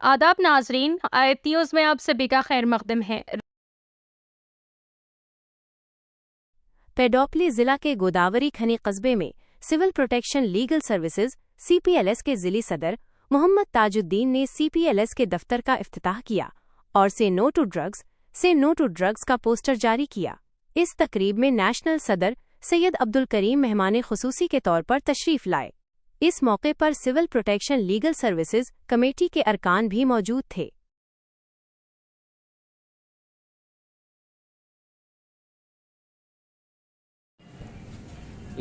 आदाब नाजरीन, आयत में आप सभी का खैर मकदम है। पेडोपली जिला के गोदावरी खनी कस्बे में civil protection legal services (CPLS) के जिली सदर मोहम्मद ताजुद्दीन ने CPLS के दफ्तर का इफ्तिताह किया और से नो टू ड्रग्स का पोस्टर जारी किया। इस तकरीब में नेशनल सदर सैयद अब्दुल करीम मेहमान खुसूसी के तौर पर तशरीफ लाए। इस मौके पर civil protection legal services committee के अरकान भी मौजूद थे।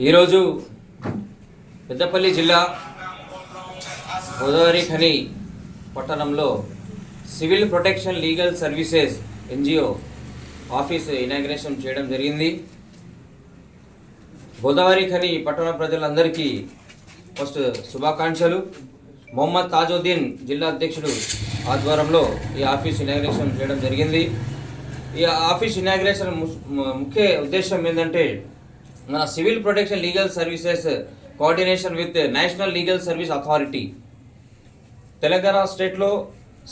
ఈరోజు పెద్దపల్లి జిల్లా గోదావరి ఖని పట్టణంలో civil protection legal services NGO office inauguration చేయడం జరిగింది. గోదావరి ఖని పట్టణ ప్రజలందరికీ ఫస్ట్ శుభాకాంక్షలు. మొహమ్మద్ తాజుద్దీన్ జిల్లా అధ్యక్షుడు ఆధ్వర్యంలో ఈ ఆఫీస్ ఇనాగ్రేషన్ చేయడం జరిగింది. ఈ ఆఫీస్ ఇనాగ్రేషన్ ముఖ్య ఉద్దేశం ఏంటంటే మన civil protection legal services coordination with national legal service authority, Telangana స్టేట్లో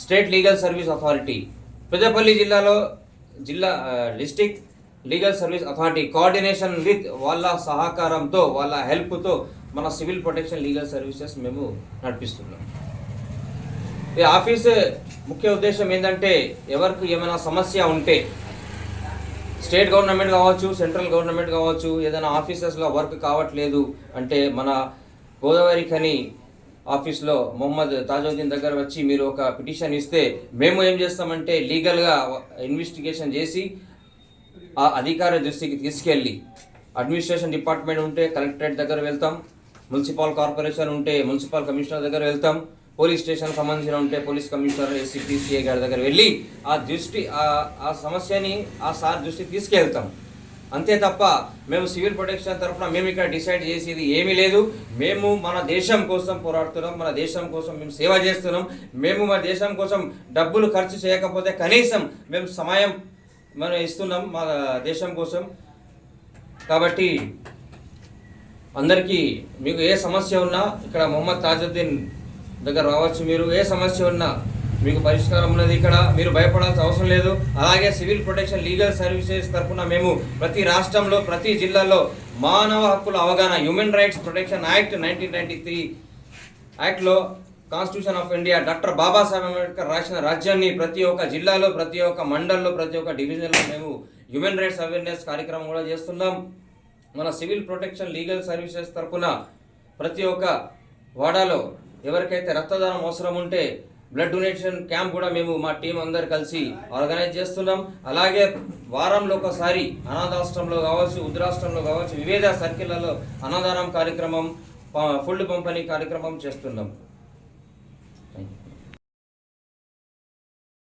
state legal service authority, Peddapalli జిల్లాలో district legal service authority coordination with వాళ్ళ సహకారంతో వాళ్ళ హెల్ప్తో మన సివిల్ ప్రొటెక్షన్ లీగల్ సర్వీసెస్ మేము నడిపిస్తున్నాం. ఈ ఆఫీస్ ముఖ్య ఉద్దేశం ఏంటంటే ఎవరికి ఏమైనా సమస్య ఉంటే స్టేట్ గవర్నమెంట్ కావచ్చు, సెంట్రల్ గవర్నమెంట్ కావచ్చు, ఏదైనా ఆఫీసెస్లో వర్క్ కావట్లేదు అంటే మన గోదావరి ఖని ఆఫీస్లో మొహమ్మద్ తాజుద్దీన్ దగ్గర వచ్చి మీరు ఒక పిటిషన్ ఇస్తే మేము ఏం చేస్తామంటే లీగల్గా ఇన్వెస్టిగేషన్ చేసి ఆ అధికారి దృష్టికి తీసుకెళ్ళి అడ్మినిస్ట్రేషన్ డిపార్ట్మెంట్ ఉంటే కలెక్టరేట్ దగ్గర వెళ్తాం, మున్సిపల్ కార్పొరేషన్ ఉంటే మున్సిపల్ కమిషనర్ దగ్గర వెళ్తాం, పోలీస్ స్టేషన్ సంబంధించిన ఉంటే పోలీస్ కమిషనర్ SCP CA గారి దగ్గర వెళ్ళి ఆ సమస్యని ఆ సార్ దృష్టికి తీసుకెళ్తాం. అంతే తప్ప మేము సివిల్ ప్రొటెక్షన్ తరఫున మేము ఇక్కడ డిసైడ్ చేసేది ఏమీ లేదు. మేము మన దేశం కోసం పోరాడుతున్నాం, మన దేశం కోసం మేము సేవ చేస్తున్నాం. మేము మన దేశం కోసం డబ్బులు ఖర్చు చేయకపోతే కనీసం మేము సమయం మనం ఇస్తున్నాం మా దేశం కోసం. కాబట్టి అందరికీ మీకు ఏ సమస్య ఉన్నా ఇక్కడ మొహమ్మద్ తాజుద్దీన్ దగ్గర రావచ్చు. మీరు ఏ సమస్య ఉన్నా మీకు పరిష్కారం ఉన్నది. ఇక్కడ మీరు భయపడాల్సిన అవసరం లేదు. అలాగే సివిల్ ప్రొటెక్షన్ లీగల్ సర్వీసెస్ తరఫున మేము ప్రతి రాష్ట్రంలో ప్రతి జిల్లాలో మానవ హక్కుల అవగాహన హ్యూమన్ రైట్స్ ప్రొటెక్షన్ యాక్ట్ 1993 యాక్ట్లో constitution of India doctor Babasaheb Ambedkar రాసిన రాజ్యాన్ని ప్రతి ఒక్క జిల్లాలో, ప్రతి ఒక్క మండల్లో, ప్రతి ఒక్క డివిజన్లో మేము హ్యూమన్ రైట్స్ అవేర్నెస్ కార్యక్రమం కూడా చేస్తున్నాం. మన సివిల్ ప్రొటెక్షన్ లీగల్ సర్వీసెస్ తరఫున ప్రతి ఒక్క వాడాలో ఎవరికైతే రక్తదానం అవసరం ఉంటే బ్లడ్ డొనేషన్ క్యాంప్ కూడా మేము మా టీం అందరు కలిసి ఆర్గనైజ్ చేస్తున్నాం. అలాగే వారంలో ఒకసారి అనాథాశ్రమంలో కావచ్చు, వృద్ధాశ్రమంలో కావచ్చు, వివిధ సర్కిళ్లలో అన్నదానం కార్యక్రమం, ఫుడ్ పంపిణీ కార్యక్రమం చేస్తున్నాం. Thank you.